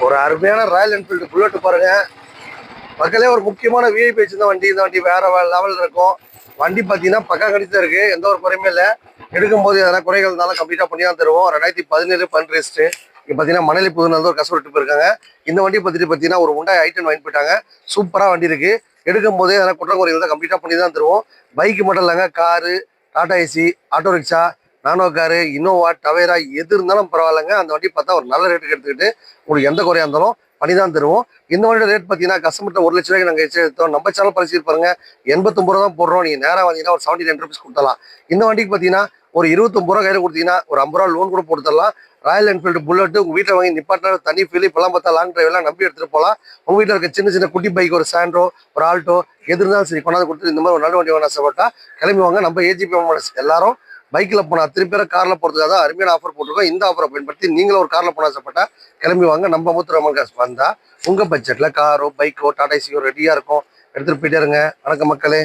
ஒரு அருமையான Royal Enfield bullet பாருங்க. மக்களே ஒரு முக்கியமான விஐபி வச்சிருந்த வண்டி. இந்த வண்டி வேற லெவலில் இருக்கும். வண்டி பார்த்தீங்கன்னா பக்கா கணித்தான் இருக்கு, எந்த ஒரு குறையுமே இல்லை. எடுக்கும்போது எதனா குறைகள் இருந்தாலும் கம்ப்ளீட்டாக பண்ணி தான் தருவோம். 2017 ஃபன் ரெஸ்ட்டு. இப்போ பார்த்தீங்கன்னா மணலி புதுநகர் ஒரு கஸ்டமர் விட்டு போயிருக்காங்க. இந்த வண்டி பற்றிட்டு பார்த்தீங்கன்னா ஒரு Hyundai i10 வாங்கி போயிட்டாங்க. சூப்பராக வண்டி இருக்கு. எடுக்கும்போதே எதனா குறைகள் தான் கம்ப்ளீட்டாக பண்ணி தான் தருவோம். பைக்கு மட்டும் இல்லைங்க, car, Tata AC, auto rickshaw, Nano car, Innova, Tavera எது இருந்தாலும் பரவாயில்லைங்க. அந்த வண்டி பார்த்தா ஒரு நல்ல ரேட்டுக்கு எடுத்துக்கிட்டு உங்களுக்கு எந்த குறையாக இருந்தாலும் பண்ணி தான் தருவோம். இந்த வண்டியோட ரேட் பார்த்தீங்கன்னா கஸ்டமர்கிட்ட 1 லட்ச ரூபாய்க்கு நாங்கள் எடுத்தோம். நம்ம சேனல் பரிசீலி பாருங்க, 89 ரூபா தான் போடுறோம். நீங்கள் நேராக வந்தீங்கன்னா ஒரு 79 ருபீஸ் கொடுத்தலாம். இந்த வண்டிக்கு பார்த்தீங்கன்னா ஒரு 29 ரூபா கையில் கொடுத்தீங்கன்னா ஒரு 50 ரூபா லோன் கூட போட்டு தரலாம். ராயல் என்ஃபீல்டு புல்லட்டு உங்கள் வீட்டில் வாங்கி நிப்பாட்டினா தனி ஃபீல். இப்போலாம் பார்த்தா லாங் டிரைவெல்லாம் நம்பி எடுத்துகிட்டு போகலாம். உங்கள் வீட்டில் இருக்க சின்ன சின்ன குட்டி பைக், ஒரு சாண்ட்ரோ, ஒரு ஆல்டோ எது இருந்தாலும் சரி கொண்டாந்து கொடுத்து இந்த மாதிரி ஒரு நல்ல வண்டி வாங்க ஆசைப்பட்டா கிளம்பி வாங்க. நம்ம ஏஜிபி எல்லாரும் பைக்கில் போனால் அத்தனை பேரை காரில் போகிறதுக்காக தான் அருமையான ஆஃபர் போட்டிருக்கோம். இந்த ஆஃபரை பயன்படுத்தி நீங்களும் ஒரு காரில் போன ஆசைப்பட்டா கிளம்பி வாங்க. நம்ம முத்துராமன் காசு வந்தால் உங்கள் பட்ஜெட்டில் காரோ, பைக்கோ, டாடா ஏசியோ ரெடியாக இருக்கும். எடுத்துகிட்டு போயிட்டே இருங்க. வணக்கம் மக்களே.